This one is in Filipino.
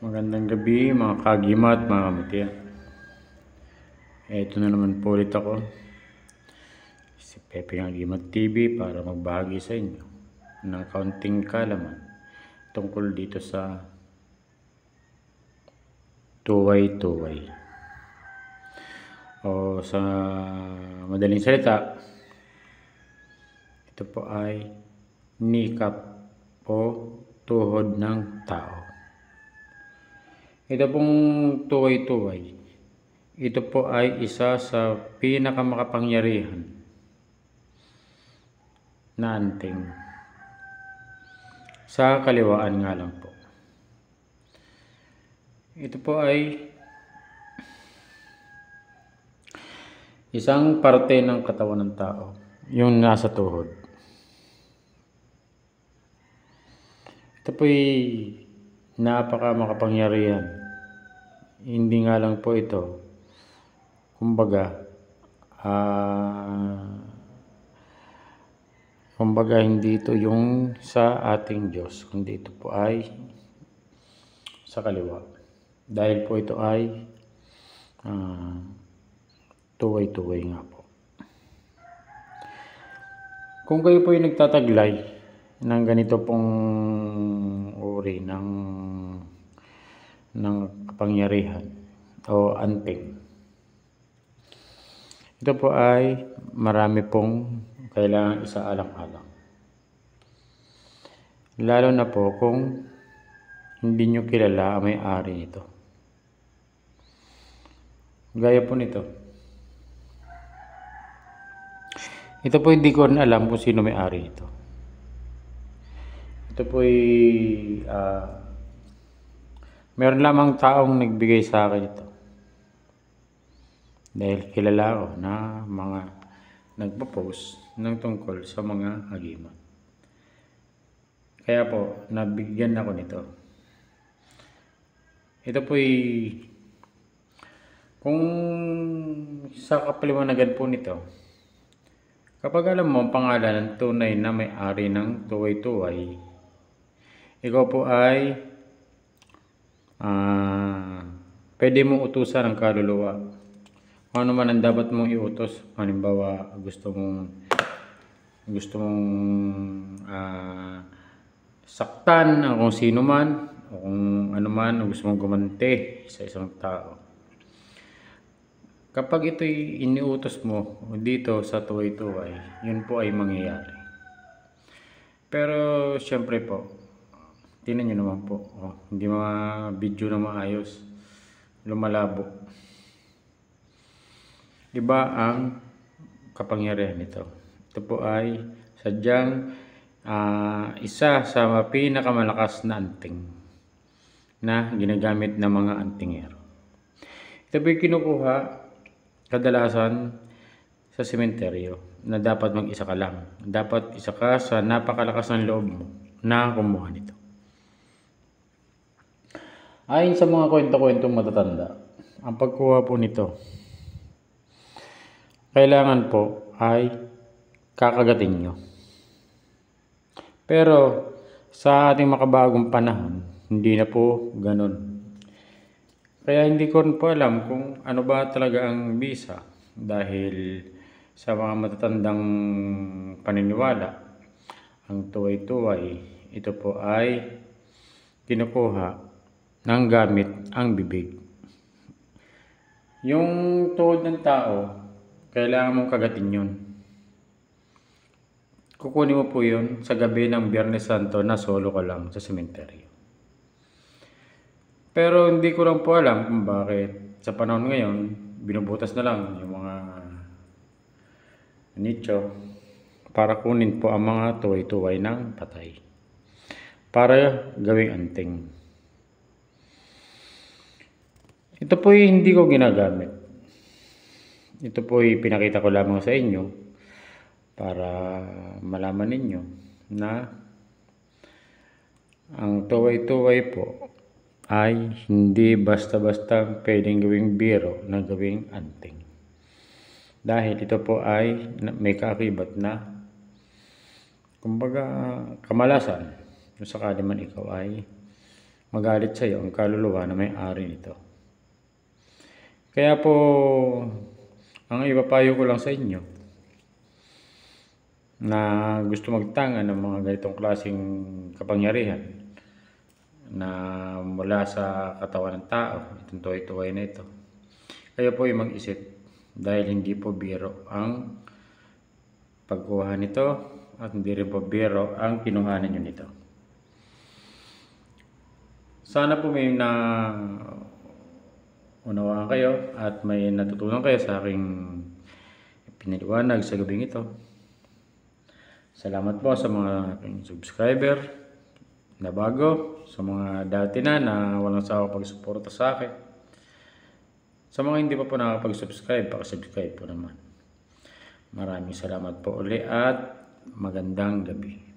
Magandang gabi mga kagimat, mga kamutya. Ito na naman po ulit ako, si Pepe ng Agimat TV, para magbahagi sa inyo ng kaunting kalaman tungkol dito sa tuway-tuway. O sa madaling salita, ito po ay nikap o tuhod ng tao. Ito pong tuway-tuway, ito po ay isa sa pinakamakapangyarihan na anting. Sa kaliwaan nga lang po. Ito po ay isang parte ng katawan ng tao, yung nasa tuhod. Ito po ay napakamakapangyarihan. Hindi nga lang po ito, kumbaga hindi ito yung sa ating Diyos, kundi ito po ay sa kaliwa. Dahil po ito ay tuway-tuway nga po. Kung kayo po ay nagtataglay ng ganito pong uri ng kapangyarihan o anting, ito po ay marami pong kailangan isaalang-alang. Lalo na po kung hindi nyo kilala ang may-ari nito. Gaya po nito. Ito po hindi ko na alam kung sino may-ari nito. Ito po ay meron lamang taong nagbigay sa akin ito. Dahil kilala ko na mga nagpo-post ng tungkol sa mga agimat. Kaya po, nabigyan ako nito. Ito po ay, kung sa kapaliwanagan po nito, kapag alam mo ang pangalan ng tunay na may-ari ng tuway-tuway, ikaw po ay pwede mong utusan ng kaluluwa. Kung ano man ang dapat mong iutos, halimbawa gusto mong saktan ang kung sino man, o kung ano man, o gusto mong gumanti sa isang tao. Kapag ito'y iniutos mo dito sa tuway-tuway, yun po ay mangyayari. Pero syempre po, tingnan nyo naman po, hindi mga video na maayos, lumalabo. Iba ang kapangyarihan nito. Ito po ay sadyang isa sa pinakamalakas na anting na ginagamit ng mga antingero. Ito po ay kinukuha kadalasan sa sementeryo na dapat mag-isa ka lang. Dapat isa ka sa napakalakas ng loob mo na kumuha nito. Ayon sa mga kwento-kwentong matatanda, ang pagkuha po nito, kailangan po ay kakagatin nyo. Pero sa ating makabagong panahon, hindi na po ganun. Kaya hindi ko po alam kung ano ba talaga ang bisa, dahil sa mga matatandang paniniwala, ang tuway-tuway, ito po ay kinukuha ng gamit ang bibig. Yung tuhod ng tao, kailangan mong kagatin yun. Kukunin mo po yun sa gabi ng Biyernes Santo na solo ka lang sa sementeryo. Pero hindi ko lang po alam kung bakit sa panahon ngayon, binubutas na lang yung mga nicho para kunin po ang mga tuway-tuway ng patay para gawing anting. Ito po ay hindi ko ginagamit. Ito po ay pinakita ko lamang sa inyo para malaman ninyo na ang tuway-tuway po ay hindi basta-basta pwedeng gawing biro na gawing anting. Dahil ito po ay may kaakibat na, kumbaga, kamalasan kung sakali man ikaw ay magalit sa iyo ang kaluluwa na may-ari nito. Kaya po, ang ipapayo ko lang sa inyo na gusto magtanga ng mga ganitong klaseng kapangyarihan na mula sa katawan ng tao, itong tuway-tuway na ito, kayo po ay mag-isip dahil hindi po biro ang pagkuha nito at hindi rin po biro ang kinuhanan nyo nito. Sana po may unawaan kayo at may natutunan kayo sa aking pinaliwanag sa gabing ito. Salamat po sa mga aking subscriber na bago, sa mga dati na walang sawa pagsuporta sa akin. Sa mga hindi pa po nakapag-subscribe, pakisubscribe po naman. Maraming salamat po uli at magandang gabi.